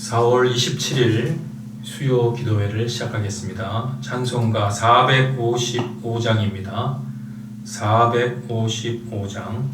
4월 27일 수요 기도회를 시작하겠습니다. 찬송가 455장입니다. 455장.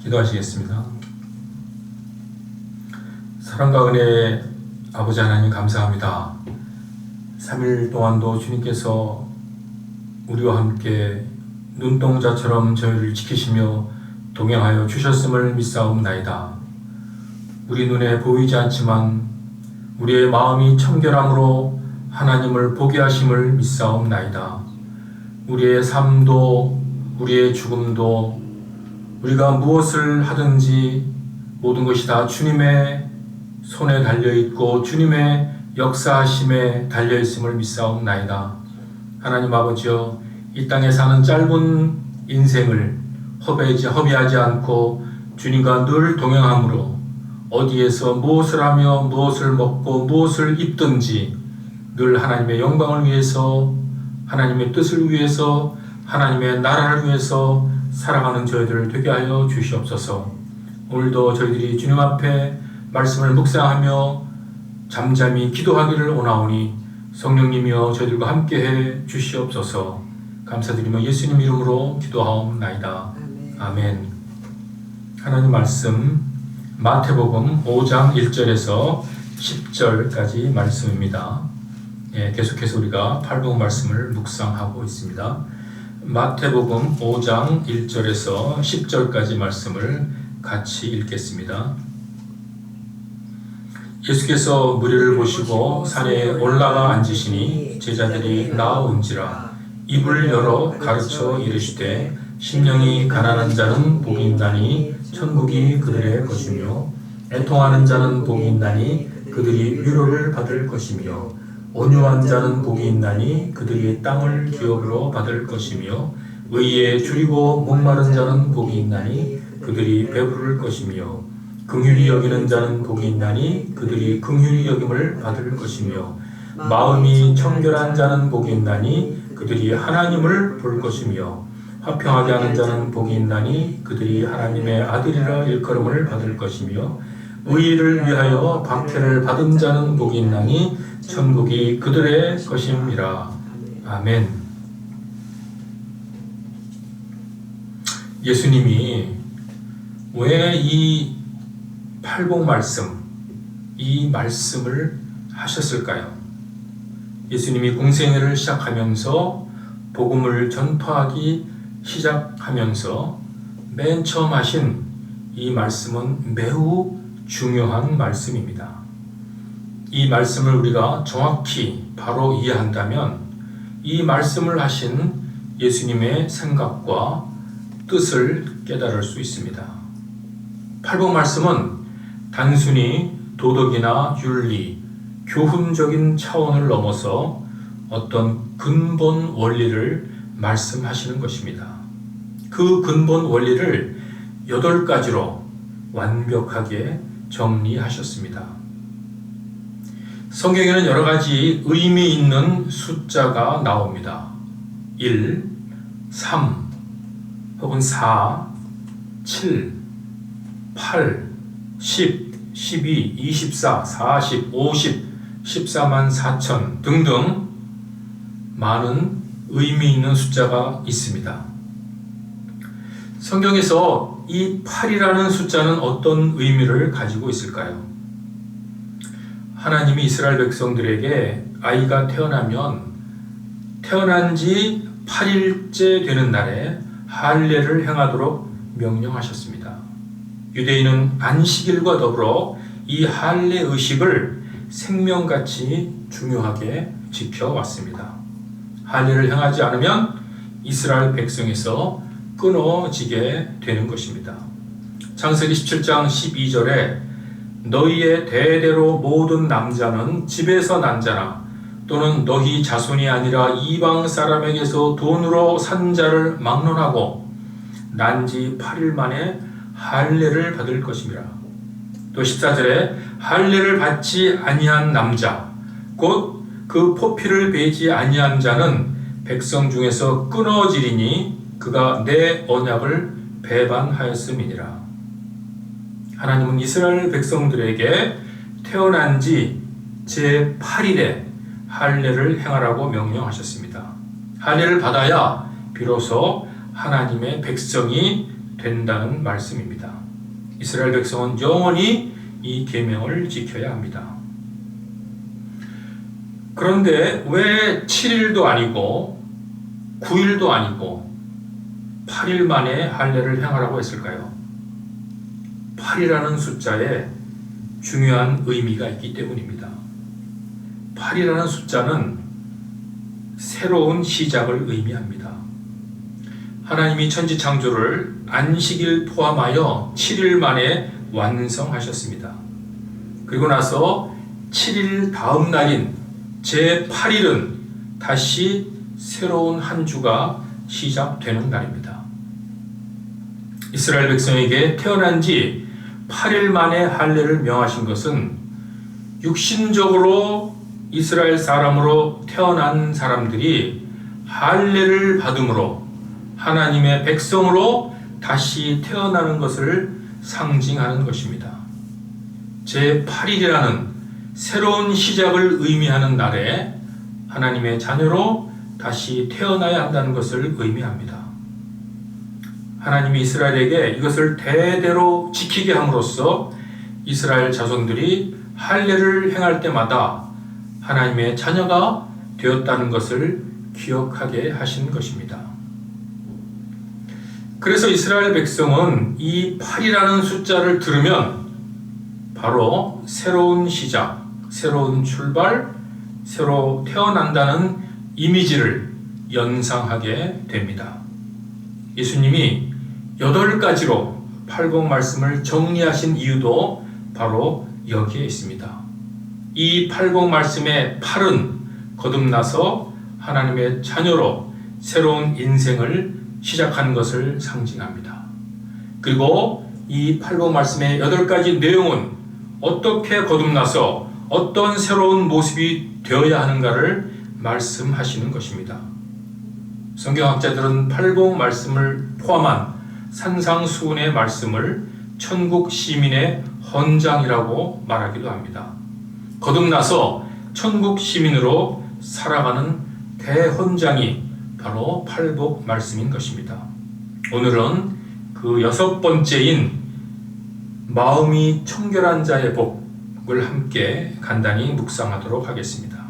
기도하시겠습니다. 사랑과 은혜의 아버지 하나님 감사합니다. 3일 동안도 주님께서 우리와 함께 눈동자처럼 저희를 지키시며 동행하여 주셨음을 믿사옵나이다. 우리 눈에 보이지 않지만 우리의 마음이 청결함으로 하나님을 보게 하심을 믿사옵나이다. 우리의 삶도 우리의 죽음도 우리가 무엇을 하든지 모든 것이 다 주님의 손에 달려있고 주님의 역사하심에 달려있음을 믿사옵나이다. 하나님 아버지여, 이 땅에 사는 짧은 인생을 허비하지 않고 주님과 늘 동행함으로 어디에서 무엇을 하며 무엇을 먹고 무엇을 입든지 늘 하나님의 영광을 위해서, 하나님의 뜻을 위해서, 하나님의 나라를 위해서 살아가는 저희들을 되게 하여 주시옵소서. 오늘도 저희들이 주님 앞에 말씀을 묵상하며 잠잠히 기도하기를 원하오니 성령님이여 저희들과 함께해 주시옵소서. 감사드리며 예수님 이름으로 기도하옵나이다. 아멘. 아멘. 하나님 말씀 마태복음 5장 1절에서 10절까지 말씀입니다. 계속해서 우리가 팔복 말씀을 묵상하고 있습니다. 마태복음 5장 1절에서 10절까지 말씀을 같이 읽겠습니다. 예수께서 무리를 보시고 산에 올라가 앉으시니 제자들이 나아온지라 입을 열어 가르쳐 이르시되 심령이 가난한 자는 복이 있나니 천국이 그들의 것이며 애통하는 자는 복이 있나니 그들이 위로를 받을 것이며 온유한 자는 복이 있나니 그들이 땅을 기업으로 받을 것이며 의에 줄이고 목마른 자는 복이 있나니 그들이 배부를 것이며 긍휼히 여기는 자는 복이 있나니 그들이 긍휼히 여김을 받을 것이며 마음이 청결한 자는 복이 있나니 그들이 하나님을 볼 것이며 화평하게 하는 자는 복이 있나니 그들이 하나님의 아들이라 일컬음을 받을 것이며 의를 위하여 박해를 받은 자는 복이 있나니 천국이 그들의 것임이라. 아멘. 예수님이 왜 이 팔복 말씀, 이 말씀을 하셨을까요? 예수님이 공생애를 시작하면서 복음을 전파하기 시작하면서 맨 처음 하신 이 말씀은 매우 중요한 말씀입니다. 이 말씀을 우리가 정확히 바로 이해한다면 이 말씀을 하신 예수님의 생각과 뜻을 깨달을 수 있습니다. 팔복 말씀은 단순히 도덕이나 윤리, 교훈적인 차원을 넘어서 어떤 근본 원리를 말씀하시는 것입니다. 그 근본 원리를 8가지로 완벽하게 정리하셨습니다. 성경에는 여러 가지 의미 있는 숫자가 나옵니다. 1, 3, 혹은 4, 7, 8, 10, 12, 24, 40, 50, 14만 4천 등등 많은 의미 있는 숫자가 있습니다. 성경에서 이 8이라는 숫자는 어떤 의미를 가지고 있을까요? 하나님이 이스라엘 백성들에게 아이가 태어나면 태어난 지 8일째 되는 날에 할례를 행하도록 명령하셨습니다. 유대인은 안식일과 더불어 이 할례 의식을 생명같이 중요하게 지켜왔습니다. 할례를 행하지 않으면 이스라엘 백성에서 끊어지게 되는 것입니다. 창세기 17장 12절에 너희의 대대로 모든 남자는 집에서 난 자나 또는 너희 자손이 아니라 이방 사람에게서 돈으로 산 자를 막론하고 난 지 8일 만에 할례를 받을 것임이라. 또 14절에 할례를 받지 아니한 남자 곧 그 포피를 베지 아니한 자는 백성 중에서 끊어지리니 그가 내 언약을 배반하였음이니라. 하나님은 이스라엘 백성들에게 태어난 지 제8일에 할례를 행하라고 명령하셨습니다. 할례를 받아야 비로소 하나님의 백성이 된다는 말씀입니다. 이스라엘 백성은 영원히 이 계명을 지켜야 합니다. 그런데 왜 7일도 아니고 9일도 아니고 8일 만에 할례를 행하라고 했을까요? 8이라는 숫자에 중요한 의미가 있기 때문입니다. 8이라는 숫자는 새로운 시작을 의미합니다. 하나님이 천지 창조를 안식일 포함하여 7일 만에 완성하셨습니다. 그리고 나서 7일 다음 날인 제8일은 다시 새로운 한 주가 시작되는 날입니다. 이스라엘 백성에게 태어난 지 8일 만에 할례를 명하신 것은 육신적으로 이스라엘 사람으로 태어난 사람들이 할례를 받음으로 하나님의 백성으로 다시 태어나는 것을 상징하는 것입니다. 제8일이라는 새로운 시작을 의미하는 날에 하나님의 자녀로 다시 태어나야 한다는 것을 의미합니다. 하나님이 이스라엘에게 이것을 대대로 지키게 함으로써 이스라엘 자손들이 할례를 행할 때마다 하나님의 자녀가 되었다는 것을 기억하게 하신 것입니다. 그래서 이스라엘 백성은 이 8이라는 숫자를 들으면 바로 새로운 시작, 새로운 출발, 새로 태어난다는 이미지를 연상하게 됩니다. 예수님이 8가지로 팔복 말씀을 정리하신 이유도 바로 여기에 있습니다. 이 팔복 말씀의 8은 거듭나서 하나님의 자녀로 새로운 인생을 시작하는 것을 상징합니다. 그리고 이 팔복 말씀의 8가지 내용은 어떻게 거듭나서 어떤 새로운 모습이 되어야 하는가를 말씀하시는 것입니다. 성경학자들은 팔복 말씀을 포함한 산상수훈의 말씀을 천국 시민의 헌장이라고 말하기도 합니다. 거듭나서 천국 시민으로 살아가는 대헌장이 바로 팔복 말씀인 것입니다. 오늘은 그 6번째인 마음이 청결한 자의 복을 함께 간단히 묵상하도록 하겠습니다.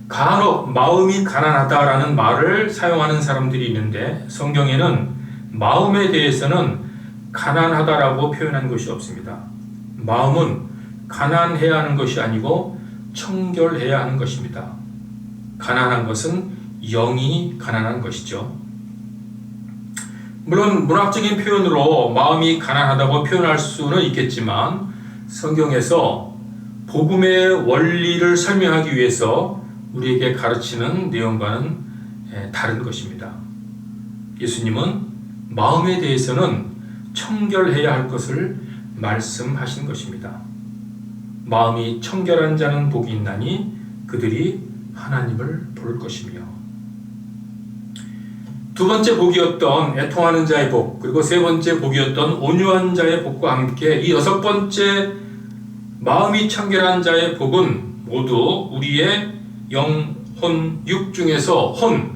간혹 마음이 가난하다라는 말을 사용하는 사람들이 있는데 성경에는 마음에 대해서는 가난하다라고 표현한 것이 없습니다. 마음은 가난해야 하는 것이 아니고 청결해야 하는 것입니다. 가난한 것은 영이 가난한 것이죠. 물론 문학적인 표현으로 마음이 가난하다고 표현할 수는 있겠지만 성경에서 복음의 원리를 설명하기 위해서 우리에게 가르치는 내용과는 다른 것입니다. 예수님은 마음에 대해서는 청결해야 할 것을 말씀하신 것입니다. 마음이 청결한 자는 복이 있나니 그들이 하나님을 볼 것이며, 두 번째 복이었던 애통하는 자의 복, 그리고 세 번째 복이었던 온유한 자의 복과 함께 이 6번째 마음이 청결한 자의 복은 모두 우리의 영, 혼, 육 중에서 혼,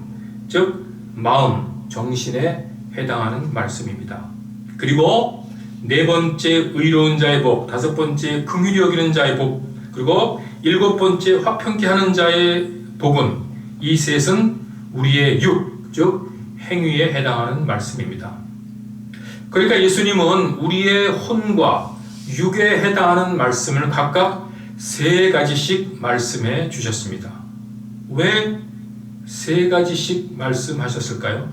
즉 마음, 정신에 해당하는 말씀입니다. 그리고 네 번째 의로운 자의 복, 다섯 번째 긍휼히 여기는 자의 복, 그리고 일곱 번째 화평케 하는 자의 복은 이 셋은 우리의 육, 즉 행위에 해당하는 말씀입니다. 그러니까 예수님은 우리의 혼과 육에 해당하는 말씀을 각각 세 가지씩 말씀해 주셨습니다. 왜 세 가지씩 말씀하셨을까요?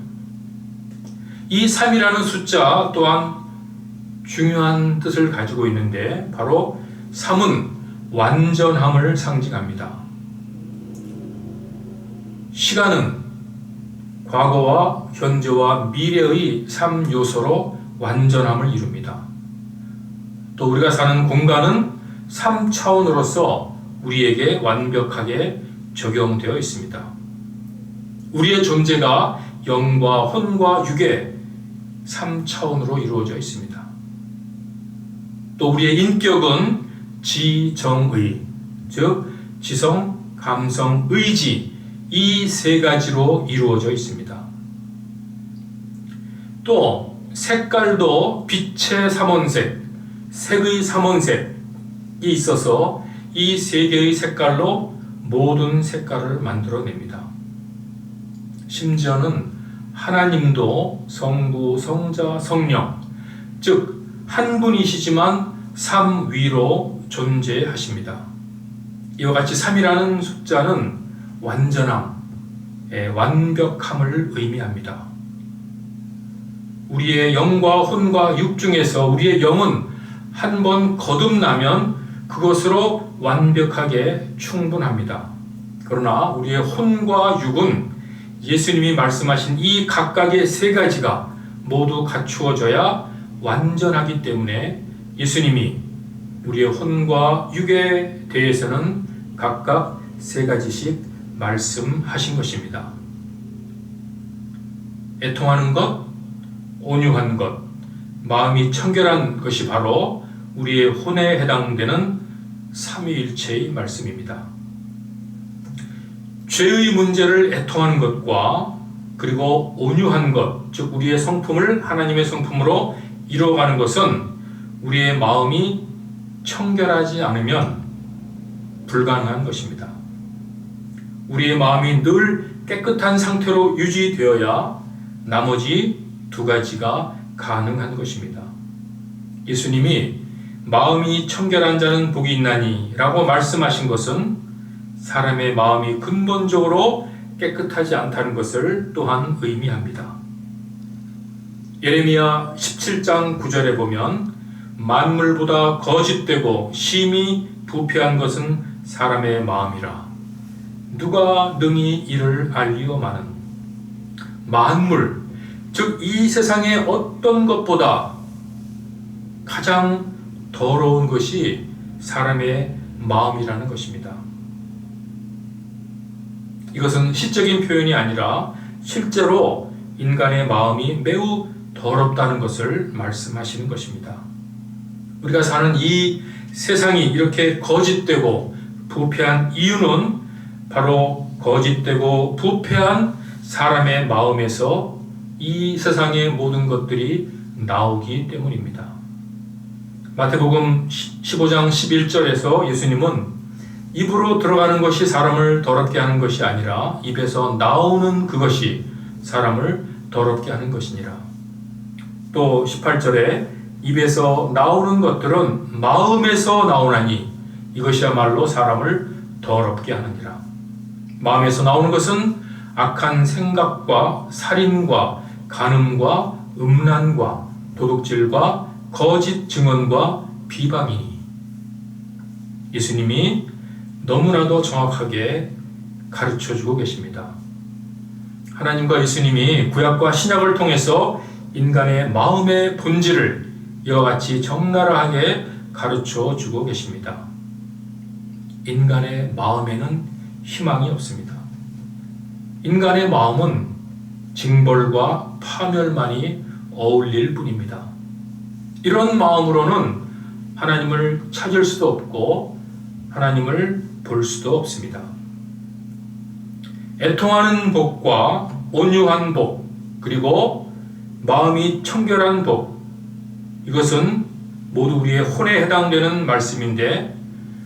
이 3이라는 숫자 또한 중요한 뜻을 가지고 있는데 바로 3은 완전함을 상징합니다. 시간은 과거와 현재와 미래의 3요소로 완전함을 이룹니다. 또 우리가 사는 공간은 3차원으로서 우리에게 완벽하게 적용되어 있습니다. 우리의 존재가 영과 혼과 육의 3차원으로 이루어져 있습니다. 또 우리의 인격은 지정의, 즉 지성, 감성, 의지 이 세 가지로 이루어져 있습니다. 또 색깔도 빛의 삼원색, 색의 삼원색이 있어서 이 세 개의 색깔로 모든 색깔을 만들어냅니다. 심지어는 하나님도 성부, 성자, 성령, 즉 한 분이시지만 삼위로 존재하십니다. 이와 같이 3이라는 숫자는 완전함, 완벽함을 의미합니다. 우리의 영과 혼과 육 중에서 우리의 영은 한 번 거듭나면 그것으로 완벽하게 충분합니다. 그러나 우리의 혼과 육은 예수님이 말씀하신 이 각각의 세 가지가 모두 갖추어져야 완전하기 때문에 예수님이 우리의 혼과 육에 대해서는 각각 세 가지씩 말씀하신 것입니다. 애통하는 것, 온유한 것, 마음이 청결한 것이 바로 우리의 혼에 해당되는 삼위일체의 말씀입니다. 죄의 문제를 애통하는 것과 그리고 온유한 것, 즉 우리의 성품을 하나님의 성품으로 이루어가는 것은 우리의 마음이 청결하지 않으면 불가능한 것입니다. 우리의 마음이 늘 깨끗한 상태로 유지되어야 나머지 두 가지가 가능한 것입니다. 예수님이 마음이 청결한 자는 복이 있나니 라고 말씀하신 것은 사람의 마음이 근본적으로 깨끗하지 않다는 것을 또한 의미합니다. 예레미야 17장 9절에 보면 만물보다 거짓되고 심히 부패한 것은 사람의 마음이라 누가 능히 이를 알리오마는. 만물, 즉 이 세상의 어떤 것보다 가장 더러운 것이 사람의 마음이라는 것입니다. 이것은 시적인 표현이 아니라 실제로 인간의 마음이 매우 더럽다는 것을 말씀하시는 것입니다. 우리가 사는 이 세상이 이렇게 거짓되고 부패한 이유는 바로 거짓되고 부패한 사람의 마음에서 이 세상의 모든 것들이 나오기 때문입니다. 마태복음 15장 11절에서 예수님은 입으로 들어가는 것이 사람을 더럽게 하는 것이 아니라 입에서 나오는 그것이 사람을 더럽게 하는 것이니라. 또 18절에 입에서 나오는 것들은 마음에서 나오나니 이것이야말로 사람을 더럽게 하느니라. 마음에서 나오는 것은 악한 생각과 살인과 간음과 음란과 도둑질과 거짓 증언과 비방이니. 예수님이 너무나도 정확하게 가르쳐주고 계십니다. 하나님과 예수님이 구약과 신약을 통해서 인간의 마음의 본질을 이와 같이 적나라하게 가르쳐주고 계십니다. 인간의 마음에는 희망이 없습니다. 인간의 마음은 징벌과 파멸만이 어울릴 뿐입니다. 이런 마음으로는 하나님을 찾을 수도 없고 하나님을 볼 수도 없습니다. 애통하는 복과 온유한 복, 그리고 마음이 청결한 복, 이것은 모두 우리의 혼에 해당되는 말씀인데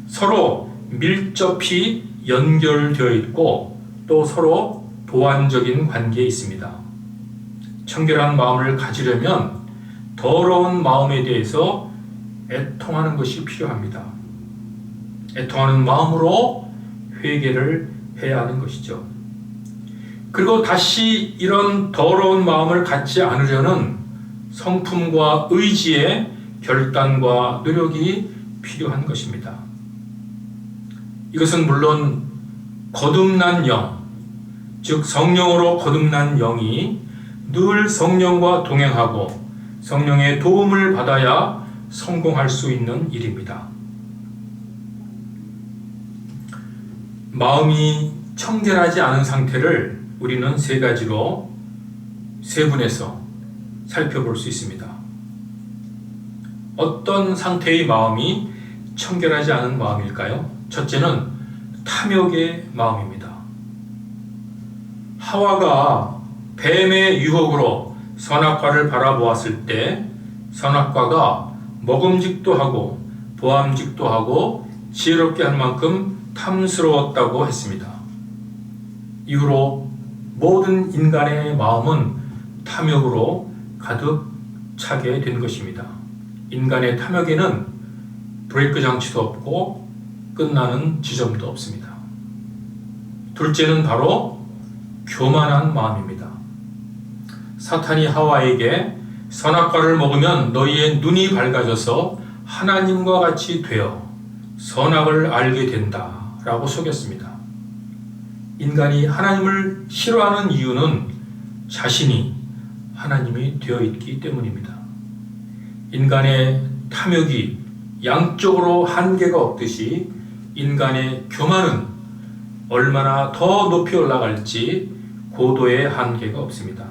서로 밀접히 연결되어 있고 또 서로 보완적인 관계에 있습니다. 청결한 마음을 가지려면 더러운 마음에 대해서 애통하는 것이 필요합니다. 애통하는 마음으로 회개를 해야 하는 것이죠. 그리고 다시 이런 더러운 마음을 갖지 않으려는 성품과 의지의 결단과 노력이 필요한 것입니다. 이것은 물론 거듭난 영, 즉 성령으로 거듭난 영이 늘 성령과 동행하고 성령의 도움을 받아야 성공할 수 있는 일입니다. 마음이 청결하지 않은 상태를 우리는 세 가지로 세분해서 살펴볼 수 있습니다. 어떤 상태의 마음이 청결하지 않은 마음일까요? 첫째는 탐욕의 마음입니다. 하와가 뱀의 유혹으로 선악과를 바라보았을 때 선악과가 먹음직도 하고 보암직도 하고 지혜롭게 할 만큼 탐스러웠다고 했습니다. 이후로 모든 인간의 마음은 탐욕으로 가득 차게 된 것입니다. 인간의 탐욕에는 브레이크 장치도 없고 끝나는 지점도 없습니다. 둘째는 바로 교만한 마음입니다. 사탄이 하와에게 선악과를 먹으면 너희의 눈이 밝아져서 하나님과 같이 되어 선악을 알게 된다 라고 속였습니다. 인간이 하나님을 싫어하는 이유는 자신이 하나님이 되어 있기 때문입니다. 인간의 탐욕이 양쪽으로 한계가 없듯이 인간의 교만은 얼마나 더 높이 올라갈지 고도의 한계가 없습니다.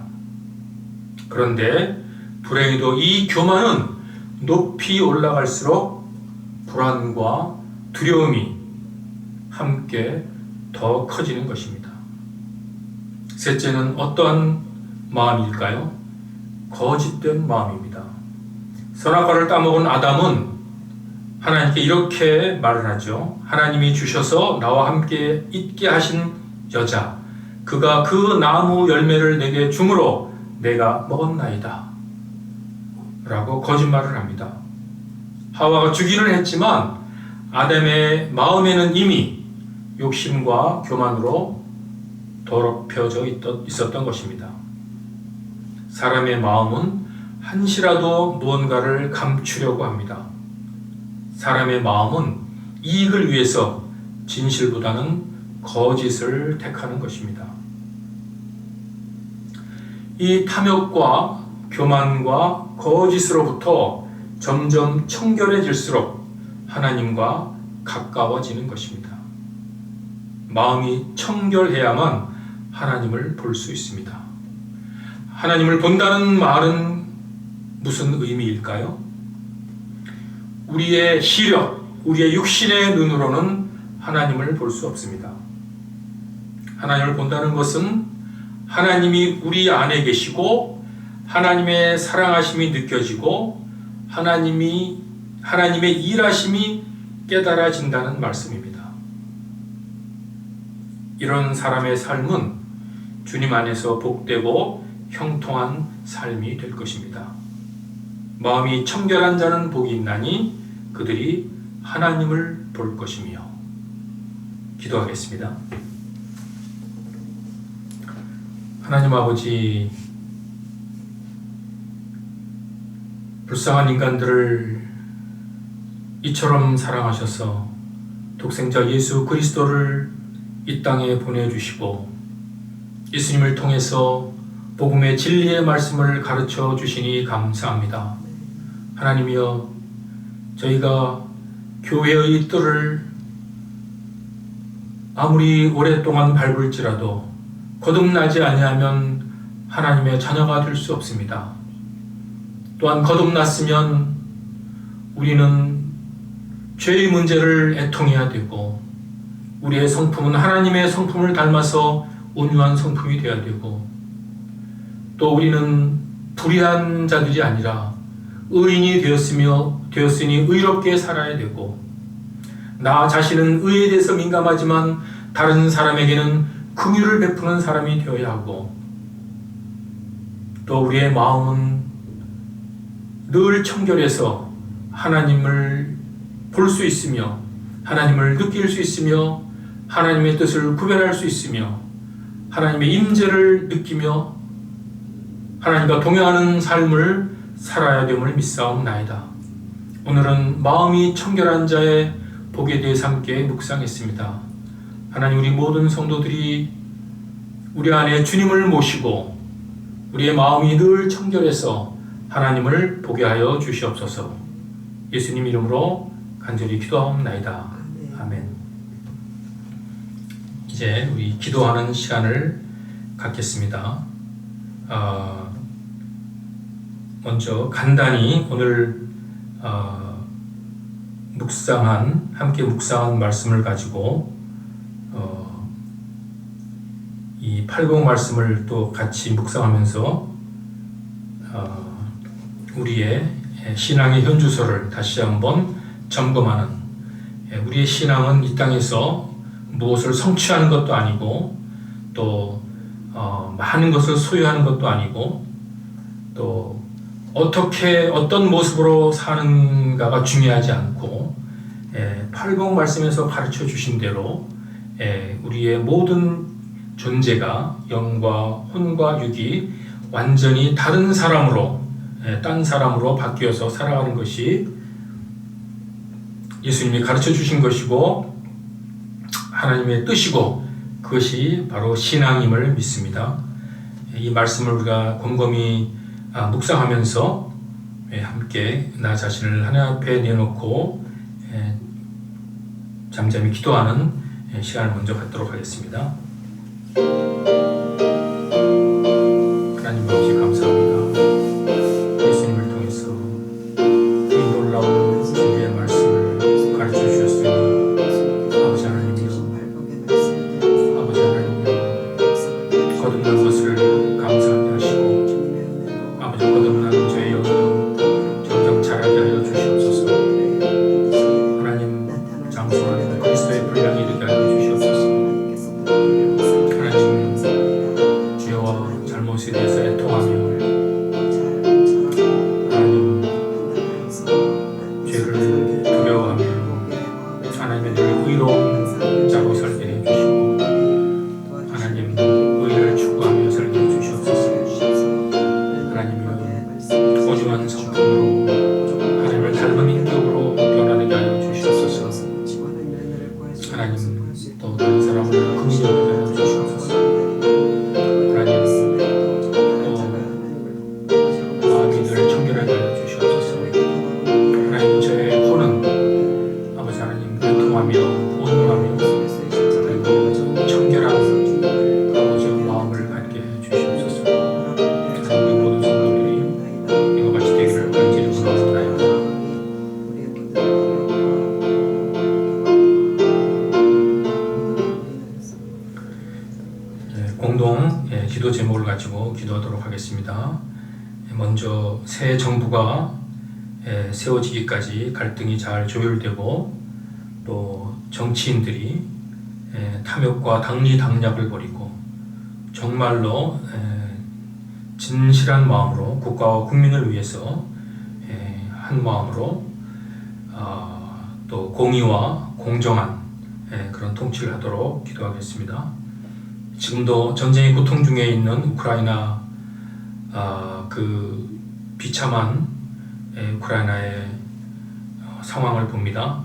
그런데 불행히도 이 교만은 높이 올라갈수록 불안과 두려움이 함께 더 커지는 것입니다. 셋째는 어떠한 마음일까요? 거짓된 마음입니다. 선악과를 따먹은 아담은 하나님께 이렇게 말을 하죠. 하나님이 주셔서 나와 함께 있게 하신 여자, 그가 그 나무 열매를 내게 주므로 내가 먹었나이다 라고 거짓말을 합니다. 하와가 주기는 했지만 아담의 마음에는 이미 욕심과 교만으로 더럽혀져 있었던 것입니다. 사람의 마음은 한시라도 무언가를 감추려고 합니다. 사람의 마음은 이익을 위해서 진실보다는 거짓을 택하는 것입니다. 이 탐욕과 교만과 거짓으로부터 점점 청결해질수록 하나님과 가까워지는 것입니다. 마음이 청결해야만 하나님을 볼 수 있습니다. 하나님을 본다는 말은 무슨 의미일까요? 우리의 시력, 우리의 육신의 눈으로는 하나님을 볼 수 없습니다. 하나님을 본다는 것은 하나님이 우리 안에 계시고 하나님의 사랑하심이 느껴지고 하나님의 일하심이 깨달아진다는 말씀입니다. 이런 사람의 삶은 주님 안에서 복되고 형통한 삶이 될 것입니다. 마음이 청결한 자는 복이 있나니 그들이 하나님을 볼 것이며. 기도하겠습니다. 하나님 아버지, 불쌍한 인간들을 이처럼 사랑하셔서 독생자 예수 그리스도를 이 땅에 보내주시고 예수님을 통해서 복음의 진리의 말씀을 가르쳐 주시니 감사합니다. 하나님이여, 저희가 교회의 뜰을 아무리 오랫동안 밟을지라도 거듭나지 아니하면 하나님의 자녀가 될 수 없습니다. 또한 거듭났으면 우리는 죄의 문제를 애통해야 되고 우리의 성품은 하나님의 성품을 닮아서 온유한 성품이 되어야 되고 또 우리는 불의한 자들이 아니라 의인이 되었으니 의롭게 살아야 되고 나 자신은 의에 대해서 민감하지만 다른 사람에게는 긍휼을 베푸는 사람이 되어야 하고 또 우리의 마음은 늘 청결해서 하나님을 볼 수 있으며 하나님을 느낄 수 있으며 하나님의 뜻을 구별할 수 있으며 하나님의 임재를 느끼며 하나님과 동행하는 삶을 살아야 됨을 믿사옵나이다. 오늘은 마음이 청결한 자의 복에 대해서 함께 묵상했습니다. 하나님, 우리 모든 성도들이 우리 안에 주님을 모시고 우리의 마음이 늘 청결해서 하나님을 보게 하여 주시옵소서. 예수님 이름으로 간절히 기도하옵나이다. 아멘. 이제 우리 기도하는 시간을 갖겠습니다. 먼저 간단히 오늘 함께 묵상한 말씀을 가지고 이 80 말씀을 또 같이 묵상하면서 우리의 신앙의 현주소를 다시 한번 점검하는, 우리의 신앙은 이 땅에서 무엇을 성취하는 것도 아니고 또 많은 것을 소유하는 것도 아니고 또 어떤 모습으로 사는가가 중요하지 않고 80 말씀에서 가르쳐 주신 대로 우리의 모든 존재가 영과 혼과 육이 완전히 다른 사람으로 딴 사람으로 바뀌어서 살아가는 것이 예수님이 가르쳐 주신 것이고 하나님의 뜻이고 그것이 바로 신앙임을 믿습니다. 이 말씀을 우리가 곰곰이 묵상하면서 함께 나 자신을 하나님 앞에 내놓고 잠잠히 기도하는 시간을 먼저 갖도록 하겠습니다. 하나님 아버지 감사합니다. 예수님을 통해서 이 놀라운 진리의 말씀을 가르쳐 주셨으니 아버지 하나님이여, 거듭난 공동 기도 제목을 가지고 기도하도록 하겠습니다. 먼저 새 정부가 세워지기까지 갈등이 잘 조율되고 또 정치인들이 탐욕과 당리당략을 버리고 정말로 진실한 마음으로 국가와 국민을 위해서 한 마음으로 또 공의와 공정한 그런 통치를 하도록 기도하겠습니다. 지금도 전쟁의 고통 중에 있는 우크라이나 그 비참한 우크라이나의 상황을 봅니다.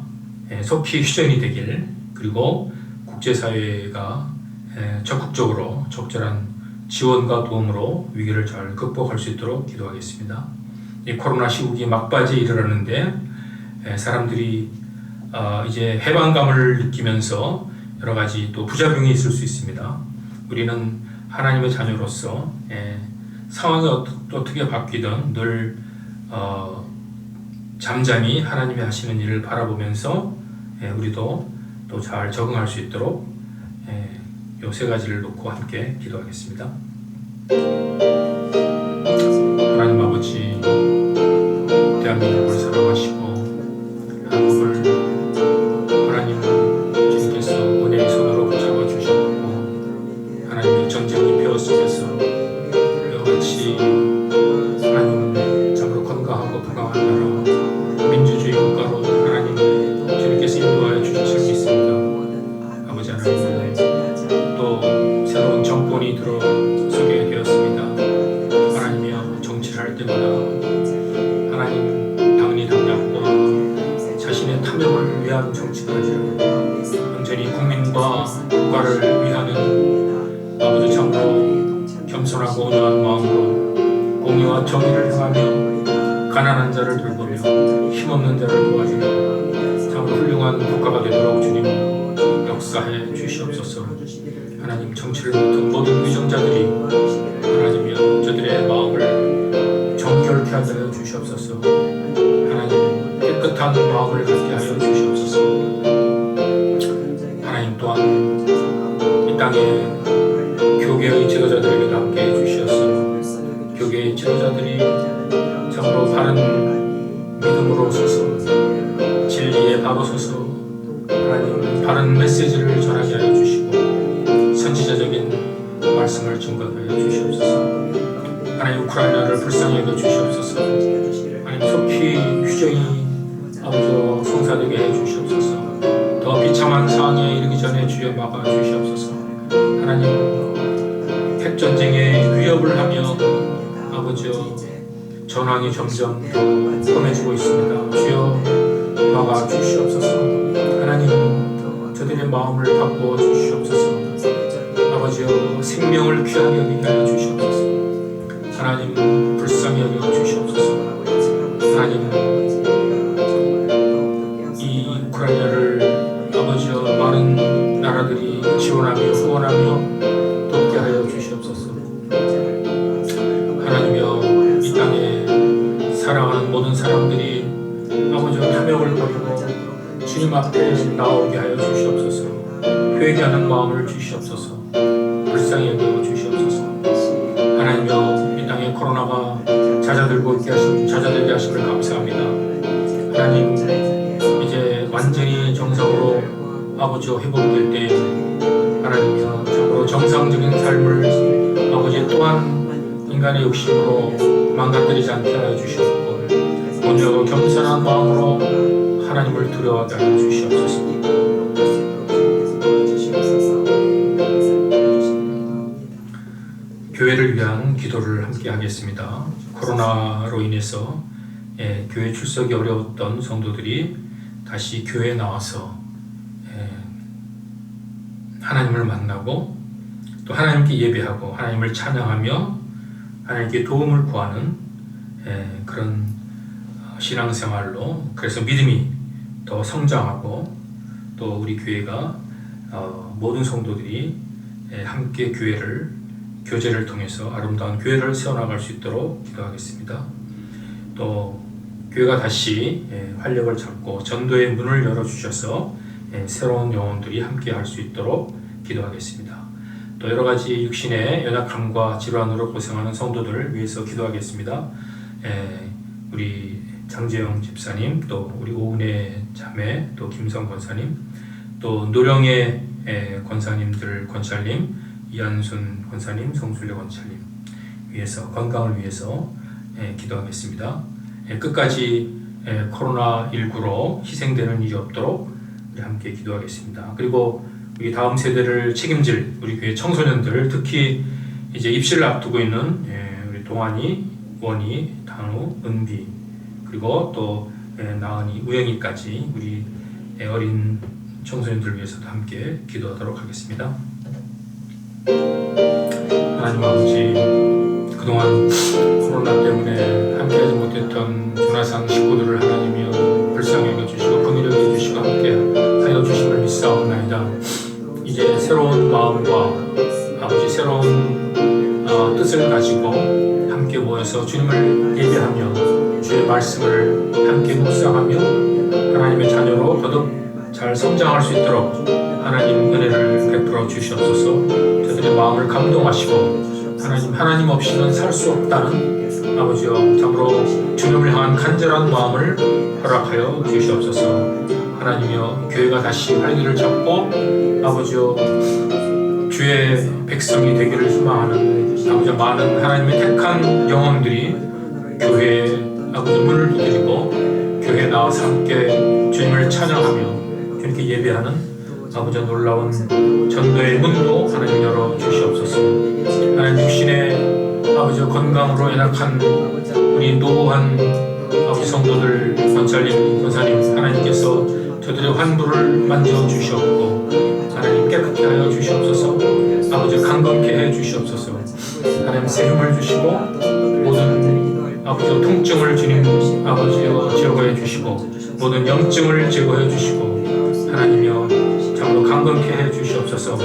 속히 휴전이 되길, 그리고 국제사회가 적극적으로 적절한 지원과 도움으로 위기를 잘 극복할 수 있도록 기도하겠습니다. 이 코로나 시국이 막바지에 이르렀는데 사람들이 이제 해방감을 느끼면서 여러 가지 또 부작용이 있을 수 있습니다. 우리는 하나님의 자녀로서 상황이 어떻게 바뀌든 늘 잠잠히 하나님이 하시는 일을 바라보면서 우리도 또 잘 적응할 수 있도록 요 세 가지를 놓고 함께 기도하겠습니다. 하나님 아버지, 대한민국을 사랑하시고 한국을 하나님 주님께서 은혜의 손으로 붙잡아 주셨고 하나님의 전쟁의 뼈 속에서 이와 같이 하나님 참으로 건강하고 부강한 나라 민주주의 국가로 하나님 주님께서 인도하여 주실 수 있습니다. 아버지 하나님, 또 새로운 정권이 들어서게 되었습니다. 하나님이여, 정치를 할 때마다 하나님 당리당략과 자신의 탐욕을 위한 정치가 아니라 온전히 국민과 국가를 위하는 아버지 참으로 겸손하고 온유한 마음으로 공의와 정의를 행하며 가난한 자를 돌보며 힘없는 자를 도와주며 참 훌륭한 국가가 되도록 주님 역사해 주시옵소서. 하나님, 정치를 맡은 모든 위정자들이 하나님이여 저들의 마음을 정결케 하여 주시옵소서. 하나님, 깨끗한 마음을 갖게 하여 주시옵소서. 하나님 또한 이 땅에 교계의 지도자들에게도 함께 해주시었으며 교계의 지도자들이 참으로 바른 믿음으로 서서 진리에 바로 서서 하나님 바른 메시지를 전하게 하여 주시고 선지자적인 말씀을 증거하여 주시옵소서. 하나님, 우크라이나를 불쌍히 여겨 주시옵소서. 하나님, 속히 휴전이 아버지 성사되게 해 주시옵소서. 더 비참한 상황에 이르기 전에 주여 막아 주시옵소서. 하나님, 핵전쟁에 위협을 하며 아버지여 전황이 점점 더 험해지고 있습니다. 주여 막아 주시옵소서. 하나님, 저들의 마음을 바꾸어 주시옵소서. 아버지여 생명을 귀하게 여기게 하여 주시옵소서. 하나님, 불쌍히 여겨 주시옵소서. 하나님, 이 우크라이나를 아버지여 많은 나라들이 지원하며 후원하며 돕게 하여 주시옵소서. 하나님이여, 이 땅에 사랑하는 모든 사람들이 아버지여 탐욕을 버리고 주님 앞에 나오게 하여 주시옵소서. 회개하는 마음을 주시옵소서. 불쌍히 여겨 주시옵소서. 하나님이여, 이 땅에 코로나가 잦아들게 하심을 감사합니다. 하나님, 이제 완전히 정상으로 아버지여 회복될 때 하나님이여 참으로 정상적인 삶을 아버지 또한 인간의 욕심으로 망가뜨리지 않게 하여 주시옵고 온유하고 겸손한 마음으로 하나님을 두려워하게 하여 주시옵소서. 교회를 위한 기도를 함께 하겠습니다. 코로나로 인해서 교회 출석이 어려웠던 성도들이 다시 교회에 나와서 하나님을 만나고 또 하나님께 예배하고 하나님을 찬양하며 하나님께 도움을 구하는 그런 신앙생활로, 그래서 믿음이 더 성장하고 또 우리 교회가 모든 성도들이 함께 교제를 통해서 아름다운 교회를 세워나갈 수 있도록 기도하겠습니다. 또 교회가 다시 활력을 찾고 전도의 문을 열어주셔서 새로운 영혼들이 함께 할 수 있도록 기도하겠습니다. 또 여러 가지 육신의 연약함과 질환으로 고생하는 성도들을 위해서 기도하겠습니다. 우리 장재영 집사님, 또 우리 오은혜 자매, 또 김성 권사님, 또 노령의 권사님들, 권찰님, 이한순 권사님, 성술래 권찰님 위해서, 건강을 위해서 기도하겠습니다. 끝까지 코로나19로 희생되는 일이 없도록 우리 함께 기도하겠습니다. 그리고 우리 다음 세대를 책임질 우리 교회 청소년들, 특히 이제 입시를 앞두고 있는 우리 동환이, 원희, 단우, 은비, 그리고 또 나은이, 우영이까지 우리 어린 청소년들 위해서도 함께 기도하도록 하겠습니다. 하나님 아버지, 그동안 코로나 때문에 함께하지 못했던 조나상 식구들을 하나님이여 불쌍히 여겨주시고 긍휼히 여겨주시고 함께하여 주심을 믿사옵나이다. 이제 새로운 마음과 아버지 새로운 뜻을 가지고 함께 모여서 주님을 예배하며 주의 말씀을 함께 묵상하며 하나님의 자녀로 거듭 잘 성장할 수 있도록 하나님 은혜를 베풀어 주시옵소서. 저들의 마음을 감동하시고 하나님 없이는 살 수 없다는 아버지여 참으로 주님을 향한 간절한 마음을 허락하여 주시옵소서. 하나님이여 교회가 다시 활기를 잡고 아버지여 주의 백성이 되기를 희망하는 아버지 많은 하나님의 택한 영혼들이 교회에 아버지 문을 두드리고 교회에 나와서 함께 주님을 찬양하며 주님께 예배하는 아버지 놀라운 전도의 문도 하나님 열어 주시옵소서. 하나님 육신의 아버지 건강으로 연약한 우리 노후한 아버지 성도들, 권사님, 하나님께서 저들의 환부를 만져 주시옵고 하나님 깨끗게 하여 주시옵소서. 아버지 강건케 해 주시옵소서. 하나님 새 힘을 주시고 모든 아버지 통증을 주님 아버지여 제거해 주시고 모든 염증을 제거해 주시고 하나님이여 참으로 강건케 해 주시옵소서.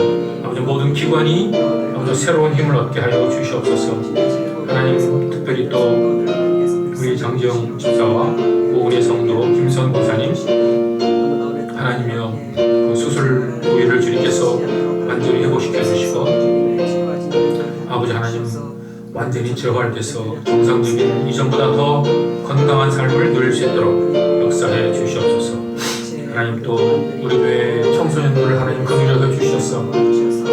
아버지 모든 기관이 아버지 새로운 힘을 얻게 하여 주시옵소서. 하나님 특별히 또 우리 장재영 집사와 오은혜 성도 김선 권사님 하나님이여 그 수술 부위를 주님께서 완전히 회복시켜 주시고 아버지 하나님 완전히 재활돼서 정상적인 이전보다 더 건강한 삶을 누릴 수 있도록 역사해 주시옵소서. 하나님 또 우리 교회 청소년들을 하나님 긍휼히 주셔서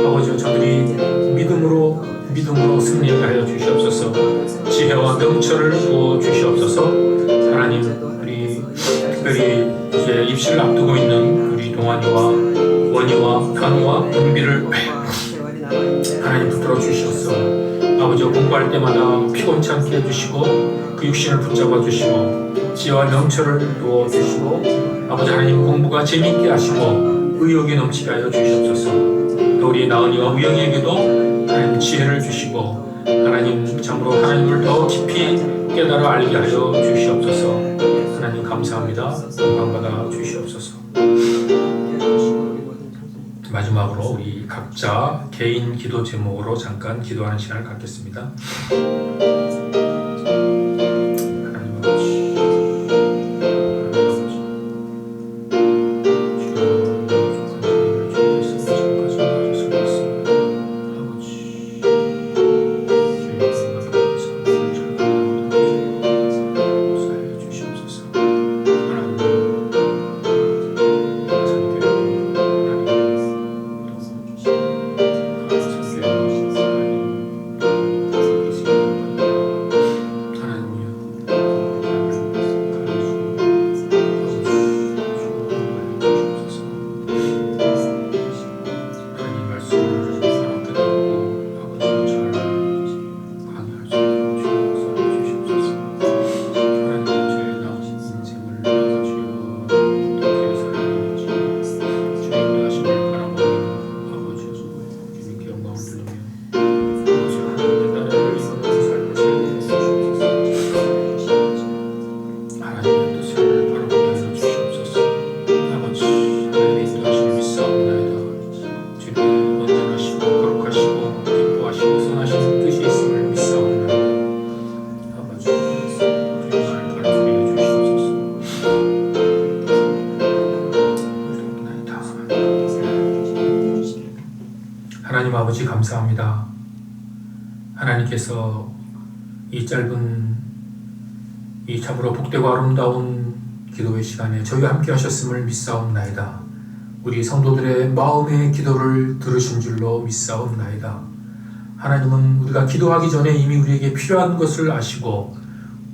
아버지 저들이 믿음으로 승리하게 하여 주시옵소서. 지혜와 명철을 부어 주시옵소서. 하나님 우리 특별히 이제 입시를 앞두고 있는 우리 동환이와 원희와 단우와 은비를 하나님 붙들어 주시옵소서. 아버지 공부할 때마다 피곤치 않게 해주시고 그 육신을 붙잡아 주시고 지혜와 명철을 부어 주시고 아버지 하나님 공부가 재미있게 하시고 의욕이 넘치게 하여 주시옵소서. 또 우리 나은이와 우영이에게도 하나님 지혜를 주시고 하나님 참으로 하나님을 더 깊이 깨달아 알게 하여 주시옵소서. 하나님 감사합니다. 영광받아 주시옵소서. 마지막으로 우리 각자 개인 기도 제목으로 잠깐 기도하는 시간을 갖겠습니다. 하나님 아버지 감사합니다. 하나님께서 이 짧은 이 참으로 복되고 아름다운 기도의 시간에 저희와 함께 하셨음을 믿사옵나이다. 우리 성도들의 마음의 기도를 들으신 줄로 믿사옵나이다. 하나님은 우리가 기도하기 전에 이미 우리에게 필요한 것을 아시고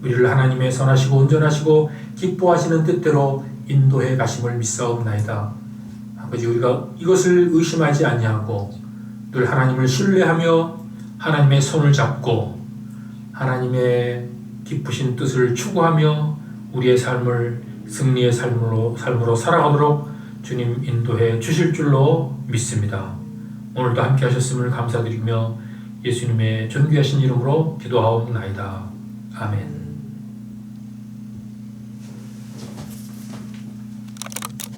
우리를 하나님의 선하시고 온전하시고 기뻐하시는 뜻대로 인도해 가심을 믿사옵나이다. 아버지, 우리가 이것을 의심하지 아니하고 늘 하나님을 신뢰하며 하나님의 손을 잡고 하나님의 기쁘신 뜻을 추구하며 우리의 삶을 승리의 삶으로 살아가도록 주님 인도해 주실 줄로 믿습니다. 오늘도 함께 하셨음을 감사드리며 예수님의 존귀하신 이름으로 기도하옵나이다. 아멘.